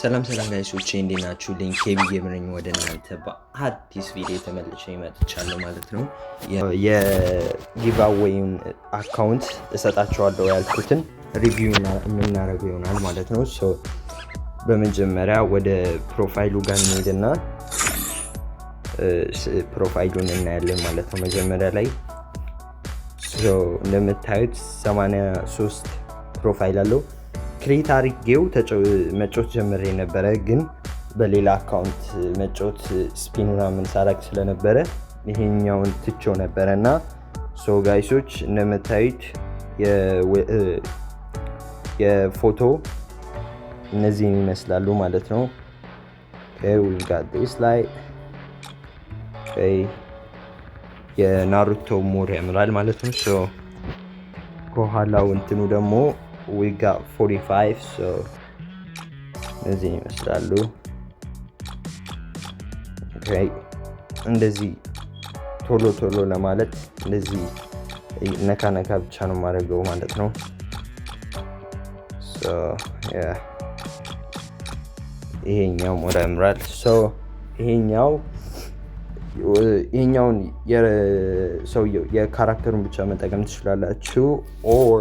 ሰላም ጋይሶቼ እንዴት ናችሁ? ሊንክ ኬቢ ጌመረኝ ወደ እናንተ በአዲስ ቪዲዮ ተመልሼ መጥቻለሁ ማለት ነው። የጊቫዌይን አካውንት እሰጣቸዋለሁ ያልኩትን ሪቪው የምናደርገው ይሆናል ማለት ነው። ሶ በመጀመሪያ ወደ ፕሮፋይሉ ጋር እንሄድና ፕሮፋይሉን እናያለን ማለት ነው። መጀመሪያ ላይ እንደምታዩት 83 ፕሮፋይል አለው። ክሬት አድርጌው መጫወት ጀምሬ ነበረ፣ ግን በሌላ አካውንት መጫወት ስፒን ምናምን ሳረግ ስለነበረ ይሄኛውን ትቼው ነበረ እና ጋይሶች እንደምታዩት የፎቶ እነዚህን ይመስላሉ ማለት ነው። ላይ የናሩቶ ሞር ያምራል ማለት ነው። ከኋላው እንትኑ ደግሞ we got 45 so እነዚህ ይመስላሉ። እንደዚህ ቶሎ ለማለት እንደዚህ ነካ ብቻ ነው ማድረገው ማለት ነው። ይሄኛው ሞር ያምራል። ይሄኛውን የሰውየው የካራክተሩን ብቻ መጠቀም ትችላላችሁ or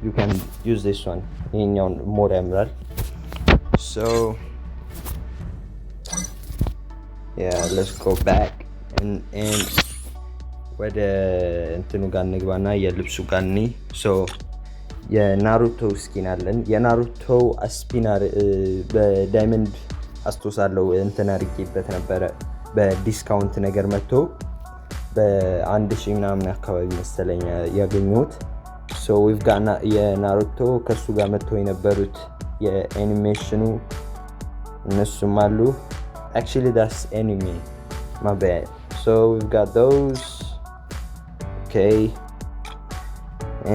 you can use this one. ይሄኛውን ሞር ያምራል። let's go back and ወደ እንትኑ ጋር እንግባና የልብሱ ጋር እኔ የናሩቶ ስኪን አለን። የናሩቶ ስፒነር በዳይመንድ አስቶሳለው እንትን አድርጌበት ነበረ በዲስካውንት ነገር መጥቶ በ1000 ምናምን አካባቢ መሰለኝ ያገኘሁት። we've got የናሩቶ ከሱ ጋር መጥቶ የነበሩት የአኒሜሽኑ እነሱም አሉ። actually that's anime, my bad. We've got those.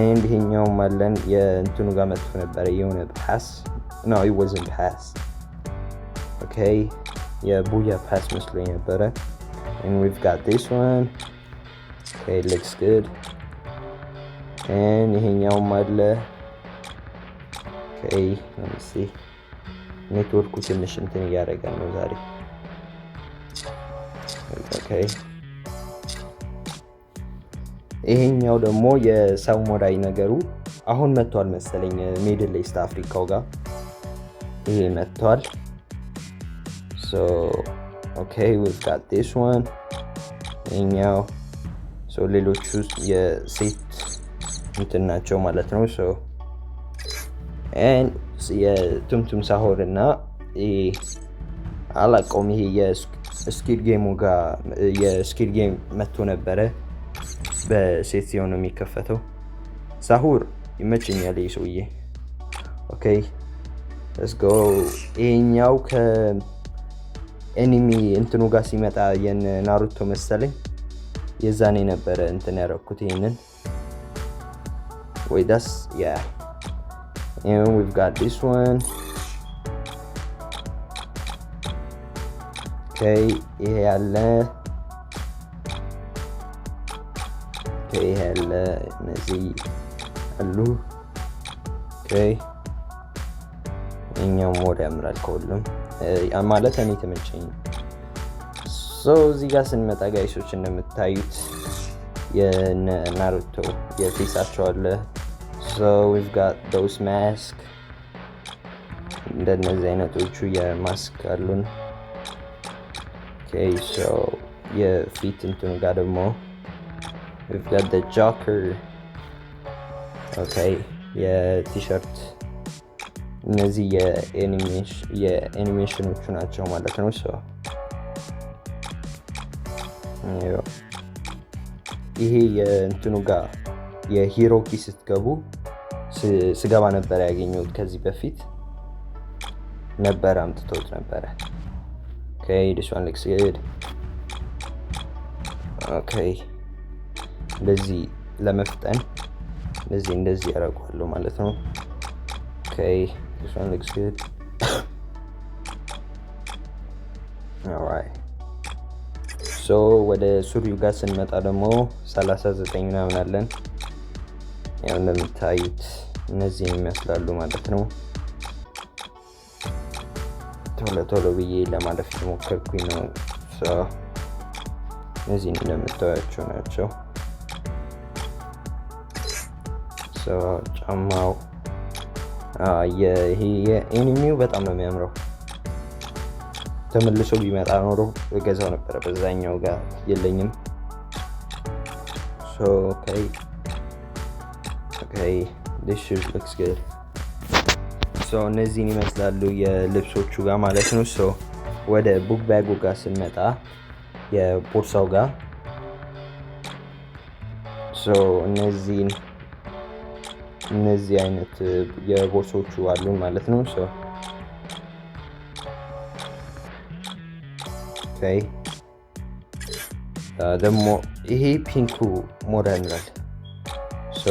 and ይሄኛው ማለን የእንትኑ ጋር መጥቶ ነበረ የሆነ pass. No, it wasn't pass. የቡያ ፓስ መስሎኝ ነበረ. and we've got this one. It looks good. and ይሄኛው ማለ let me see. ኔትወርኩ ትንሽ እንትን እያደረገ ነው ዛሬ። ይሄኛው ደግሞ የሳሙራይ ነገሩ አሁን መጥቷል መሰለኝ ሚድል ኢስት አፍሪካው ጋር ይሄ መጥቷል። we've got this one. ይሄኛው ሌሎቹ የሴት እንትን ናቸው ማለት ነው። የቱምቱም ሳሆር እና አላውቀውም። ይሄ የስኪድ ጌሙ ጋር የስኪድ ጌም መጥቶ ነበረ በሴት ሲሆን ነው የሚከፈተው። ሳሁር ይመቸኛል ይሄ ሰውዬ። let's go. ይሄኛው ከኤኒሚ እንትኑ ጋር ሲመጣ የናሩቶ መሰለኝ የዛኔ ነበረ እንትን ያደረኩት ይሄንን ወይ that's yeah. and we've got this one. ይሄ ያለ እነዚህ አሉ። እኛው ሞድ ያምራል ከሁሉም ማለት እኔ ተመቸኝ። እዚህ ጋር ስንመጣ ጋይሶች እንደምታዩት የናሩቶ የፌሳቸው አለ። we've got those mask. እንደነዚህ አይነቶቹ የማስክ አሉን። የፊት እንትኑ ጋር ደግሞ we've got the Joker. የቲሸርት እነዚህ የአኒሜሽኖቹ ናቸው ማለት ነው። ይሄ የእንትኑ ጋር የሂሮኪ ስትገቡ ስገባ ነበር ያገኘሁት። ከዚህ በፊት ነበር አምጥቶት ነበረ። this one looks good. እንደዚህ ለመፍጠን እንደዚህ ያደርጋሉ ማለት ነው። this one looks good. alright. ወደ ሱሪው ጋር ስንመጣ ደግሞ 39 ምናምን አለን። ያው እንደምታዩት እነዚህን ይመስላሉ ማለት ነው። ቶሎ ብዬ ለማለፍ የሞከርኩኝ ነው። እነዚህን እንደምታዩቸው ናቸው። ጫማው ይሄ የኤኒሚው በጣም ነው የሚያምረው። ተመልሶ ቢመጣ ኖሮ እገዛው ነበረ። በዛኛው ጋር የለኝም። okay this shoes looks good. እነዚህን ይመስላሉ የልብሶቹ ጋር ማለት ነው። ወደ ቡክ ባጉ ጋር ስንመጣ የቦርሳው ጋር እነዚህ አይነት የቦርሶቹ አሉ ማለት ነው። ደግሞ ይሄ ፒንኩ ሞር ያምራል።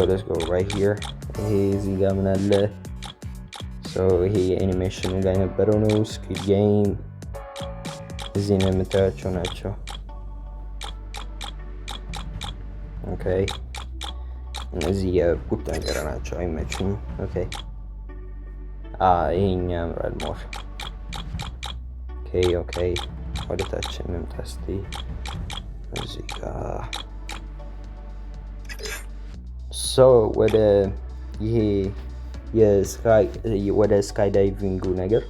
let's go right here. ይሄ እዚህ ጋር ምን አለ? ይሄ የአኒሜሽኑ ጋር የነበረው ነው። ስኩዊድ ጌም እዚህ ነው የምታያቸው ናቸው። እነዚህ የቡት ነገር ናቸው፣ አይመቹም። ይሄኛ ያምራል ሞር። ወደታችን እንምጣ እስቲ። እዚህ ጋር ወደ ይሄ ወደ ስካይ ዳይቪንጉ ነገር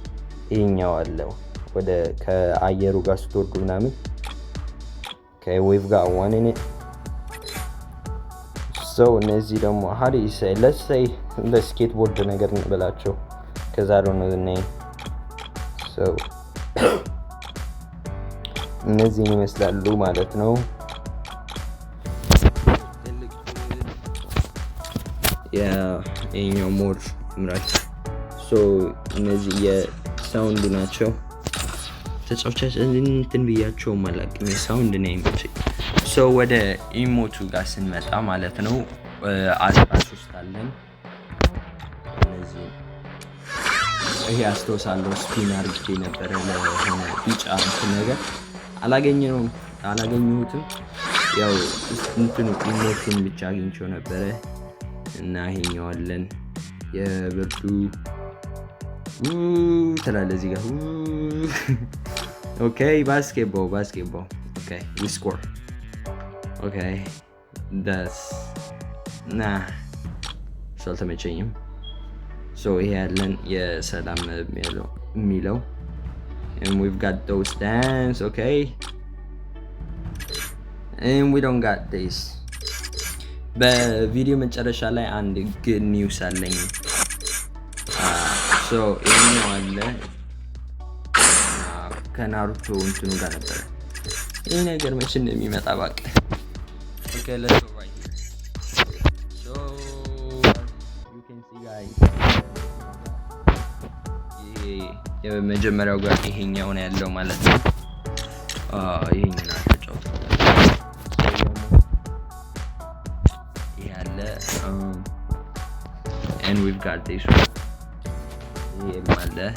ይሄኛው አለው። ወደ ከአየሩ ጋር ስትወርዱ ምናምን we've got one in it. እነዚህ ደግሞ let's say እንደ ስኬትቦርድ ነገር እንበላቸው because I don't know the name. እነዚህን ይመስላሉ ማለት ነው። ይሄኛው ሞር ምራች እነዚህ የሳውንድ ናቸው። ተጫውቻችን እንትን ብያቸው ማላቅም የሳውንድ ነው የሚመቸኝ። ወደ ኢሞቱ ጋር ስንመጣ ማለት ነው 13 አለን። እነዚህ ይሄ አስተውሳለሁ ስፒን አድርጌ ነበረ ለሆነ ቢጫ እንትን ነገር አላገኘሁትም። ያው እንትኑ ኢሞቱን ብቻ አግኝቼው ነበረ እና ይሄኛው አለን የብርዱ ትላለ እዚህ ጋር ባስኬትቦል we score. that's አልተመቸኝም። ይሄ ያለን የሰላም የሚለው and we've got those stands. and we don't got this. በቪዲዮ መጨረሻ ላይ አንድ good news አለኝ። ይሄኛው አለ ከናሩቶ እንትኑ ጋር ነበር። ይሄ ነገር መቼ እንደሚመጣ ባቅ let's go right here. You can see guys የመጀመሪያው ጋር ይሄኛው ነው ያለው ማለት ነው። ይሄኛው አተጫው ያለ and we've got this one. ይሄ ማለት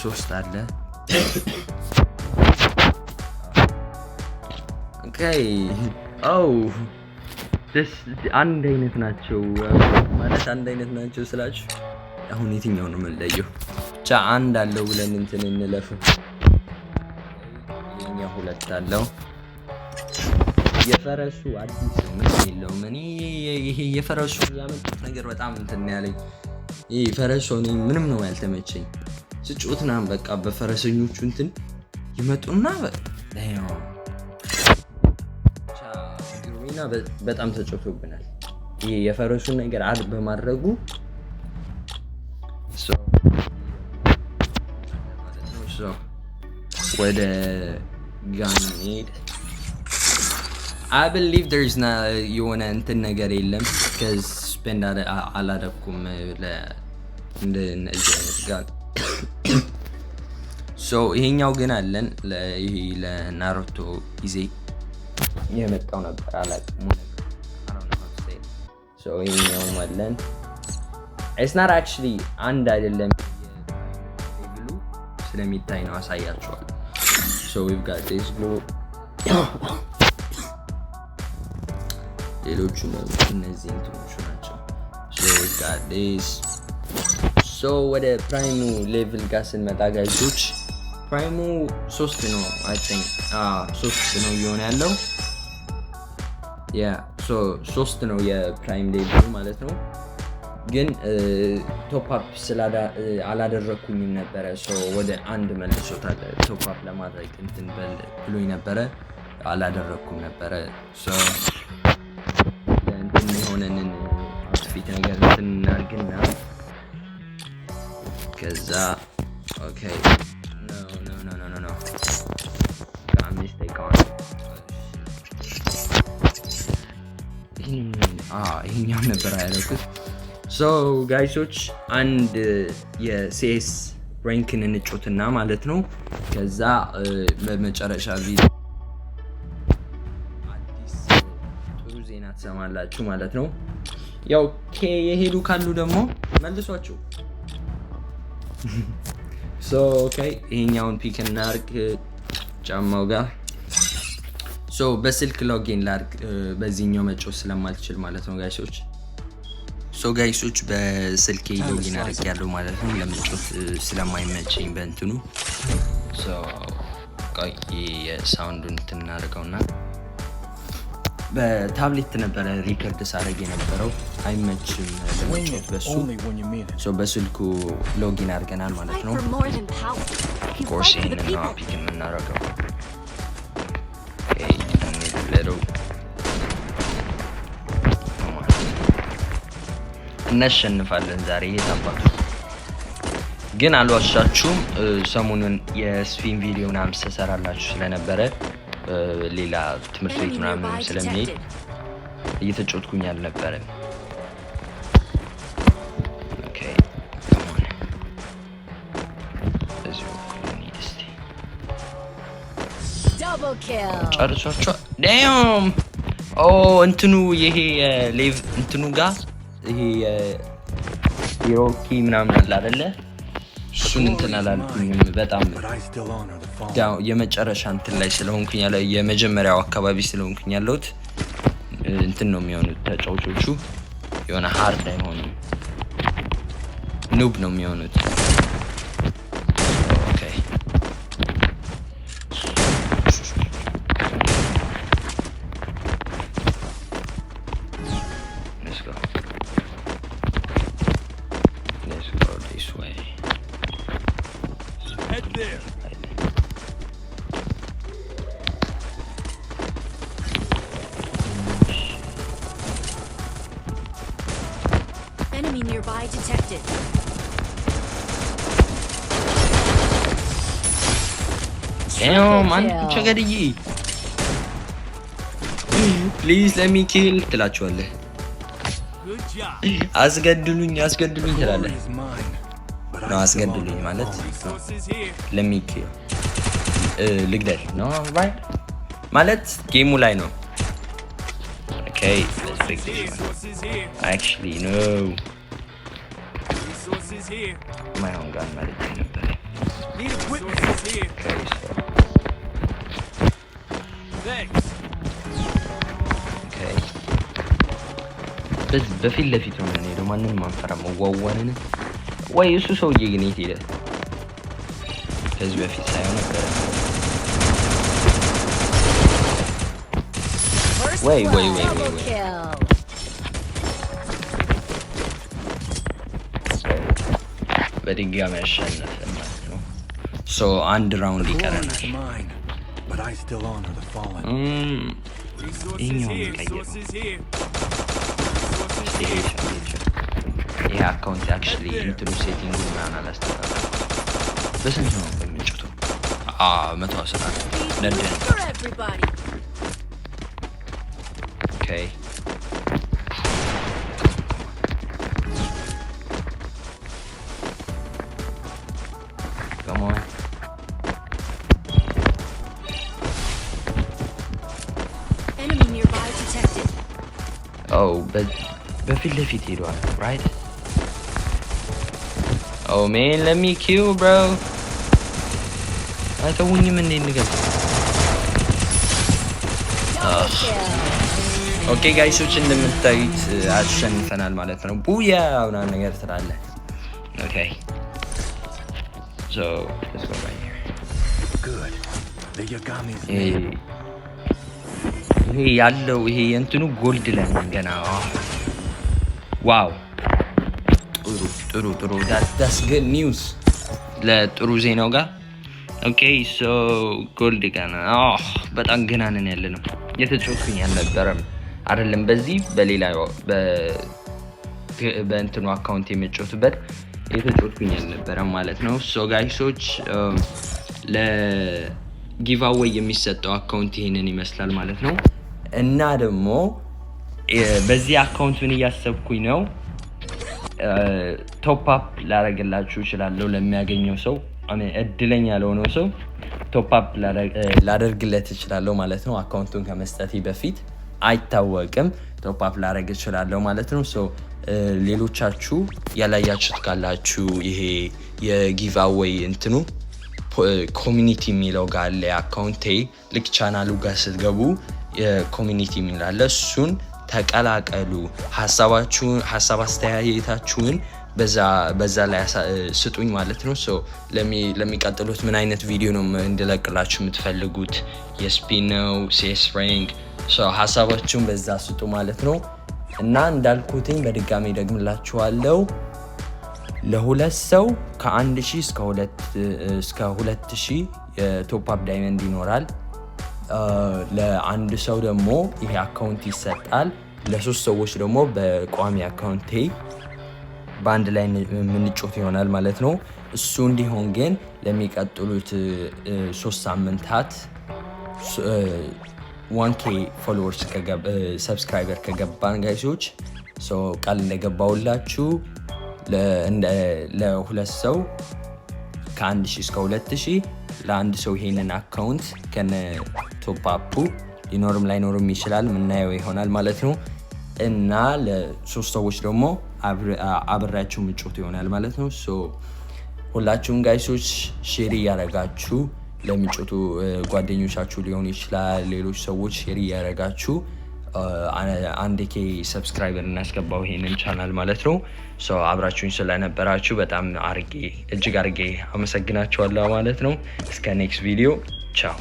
ሶስት አለ። አንድ አይነት ናቸው ማለት አንድ አይነት ናቸው ስላችሁ አሁን የትኛው ነው የምንለየው? ብቻ አንድ አለው ብለን እንትን እንለፍ። የኛ ሁለት አለው። የፈረሱ አዲስ ነው ምን የለውም። ይሄ የፈረሱ ያመጡት ነገር በጣም እንትን ያለኝ ይሄ ፈረሱ ምንም ነው ያልተመቸኝ። ስጩትና በቃ በፈረሰኞቹ እንትን ይመጡና ግሩሚና በጣም ተጮቶብናል። ይሄ የፈረሱን ነገር አድ በማድረጉ ወደ ጋንሄድ I believe there's not የሆነ እንትን ነገር የለም because spend አላደኩም ለእነዚህ አይነት ጋር ይሄኛው ግን አለን። ይሄ ለናሩቶ ጊዜ የመጣው ነበር አላውቅም ይሄኛው አለን። it's not actually አንድ አይደለም ብሉ ስለሚታይ ነው አሳያችኋል። we've got this blue ሌሎቹ እነዚህ እንትኖቹ ናቸው። so we got this so ወደ ፕራይሙ ሌቭል ጋር ስንመጣ ጋይሶች ፕራይሙ 3 ነው I think 3 ነው እየሆነ ያለው so 3 ነው የፕራይም ሌቭሉ ማለት ነው ግን ቶፕ አፕ አላደረኩኝም ነበረ so ወደ አንድ መልሶታል ቶፕ አፕ ለማድረግ እንትን ብሎኝ ነበረ አላደረኩም ነበረ so እንትን የሆነንን አውትፊት ነገር እንትን እናድርግና ከዛ ኦኬ no got mistake on ይሄኛው ነበር ያደረኩት so ጋይሶች አንድ የሲኤስ ራንክን እንጮትና ማለት ነው ከዛ በመጨረሻ ቪዲዮ አዲስ ጥሩ ዜና ትሰማላችሁ ማለት ነው ያው የሄዱ ካሉ ደግሞ መልሷቸው so okay ይሄኛውን ፒክ እናርግ ጫማው ጋር so በስልክ ሎጊን ላርግ በዚህኛው መጮህ ስለማልችል ማለት ነው ጋይሶች so ጋይሶች በስልኬ ሎጊን አድርጌያለሁ ማለት ነው ለመጮህ ስለማይመቸኝ በእንትኑ so ቆይ የሳውንዱን እናደርገውና በታብሌት ነበር ሪከርድ ሳደርግ የነበረው አይመችም ለመጮህ በሱ so በስልኩ ሎጊን አድርገናል ማለት ነው ኮርስ ይሄንን ነው ፒክ የምናደርገው እናሸንፋለን ዛሬ የታባቱ ግን አልዋሻችሁም ሰሞኑን የስፒን ቪዲዮ ምናምን ሰራላችሁ ስለነበረ ሌላ ትምህርት ቤት ምናምን ስለሚሄድ እየተጫወትኩኝ አልነበረ ኦኬ come on double kill ጨርሷቸው damn እንትኑ ይሄ ሌቭ እንትኑ ጋር ይሄ ሂሮኪ ምናምን አለ አይደለ እሱን እንትን አላልኩኝም በጣም ያው የመጨረሻ እንትን ላይ ስለሆንኩኝ ያለ የመጀመሪያው አካባቢ ስለሆንኩኝ ያለሁት እንትን ነው የሚሆኑት ተጫዋቾቹ የሆነ ሃርድ አይሆንም ኑብ ነው የሚሆኑት Enemy nearby detected. Damn, man, chagadiyi. Please let me kill ትላችኋለህ አስገድሉኝ ትላለህ ነው አስገድሉኝ ማለት let me kill ልግደል ነው right ማለት ጌሙ ላይ ነው okay let's fix this one actually no my own gun ማለት ነበር need equipment here okay so thanks okay በፊት ለፊት ነው የምንሄደው ማንንም ማንፈራም ዋዋንን ወይ እሱ ሰውዬ ግን የት ሄደ ከዚህ በፊት ሳይሆን ነበር ወይ በድጋሚ ያሸነፈ ማለት ነው so አንድ ራውንድ ይቀረናል but I still honor the fallen ይሄ አካውንት actually ኢንትሮ ሴቲንግ ምናምን አላስተካከለም በስንት ነው የሚጫወተው 110 ነደን okay come on enemy nearby detected oh በፊት ለፊት ሄዷል right oh man let me kill bro አይተውኝም እንዴ ንገር ኦኬ ጋይሶች እንደምታዩት አሸንፈናል ማለት ነው። ቡያ ምናምን ነገር ትላለህ። ኦኬ so let's go right here. Good. The Yagami is ይሄ ያለው ይሄ እንትኑ ጎልድ ላይ ገና ዋው ጥሩ that's good news ለጥሩ ዜናው ጋር ኦኬ so ጎልድ ገና በጣም ገና ነን ያለነው የተጫወትኩኝ አልነበረም አይደለም በዚህ በሌላ በእንትኑ አካውንት የመጫወትበት የተጫወትኩኝ አልነበረም ማለት ነው so ጋይሶች ለጊቫዌይ የሚሰጠው አካውንት ይሄንን ይመስላል ማለት ነው እና ደግሞ በዚህ አካውንት ምን ያሰብኩኝ ነው ቶፕ አፕ ላደርግላችሁ እችላለሁ ለሚያገኘው ሰው እድለኛ ለሆነው ሰው ቶፕ አፕ ላደርግለት እችላለሁ ማለት ነው አካውንቱን ከመስጠቴ በፊት አይታወቅም ቶፕ አፕ ላደርግ እችላለሁ ማለት ነው ሶ ሌሎቻችሁ ያላያችሁት ካላችሁ ይሄ የጊቫዌይ እንትኑ ኮሚኒቲ የሚለው ጋር አለ አካውንቴ ልክ ቻናሉ ጋር ስትገቡ የኮሚኒቲ የሚል አለ እሱን ተቀላቀሉ ሀሳብ አስተያየታችሁን በዛ ላይ ስጡኝ ማለት ነው ሶ ለሚቀጥሉት ምን አይነት ቪዲዮ ነው እንድለቅላችሁ የምትፈልጉት የስፒን ነው ሲኤስ ራንክ ሶ ሀሳባችሁን በዛ ስጡ ማለት ነው እና እንዳልኩትኝ በድጋሚ ደግምላችኋለሁ ለሁለት ሰው ከ1000 እስከ 2000 የቶፕ አፕ ዳይመንድ ይኖራል ለአንድ ሰው ደግሞ ይሄ አካውንት ይሰጣል ለሶስት ሰዎች ደግሞ በቋሚ አካውንቴ ባንድ ላይ ምንጮት ይሆናል ማለት ነው እሱ እንዲሆን ግን ለሚቀጥሉት 3 ሳምንታት 1k ፎሎወርስ ሰብስክራይበር ከገባን ጋይሶች ሶ ቃል እንደገባውላችሁ ለሁለት ሰው ከ1000 እስከ 2000 ለአንድ ሰው ይሄንን አካውንት ከነ ቶፕ አፑ ሊኖርም ላይኖርም ይችላል ምናየው ይሆናል ማለት ነው እና ለሶስት ሰዎች ደግሞ አብራችሁ ምጮት ይሆናል ማለት ነው ሶ ሁላችሁም ጋይሶች ሼር ያረጋችሁ ለሚጮቱ ጓደኞቻችሁ ሊሆን ይችላል ሌሎች ሰዎች ሼር ያረጋችሁ 1k ሰብስክራይበር እናስገባው ይሄንን ቻናል ማለት ነው ሶ አብራችሁኝ ስለነበራችሁ በጣም እጅግ አርጌ አመሰግናችኋለሁ ማለት ነው እስከ ኔክስት ቪዲዮ ቻው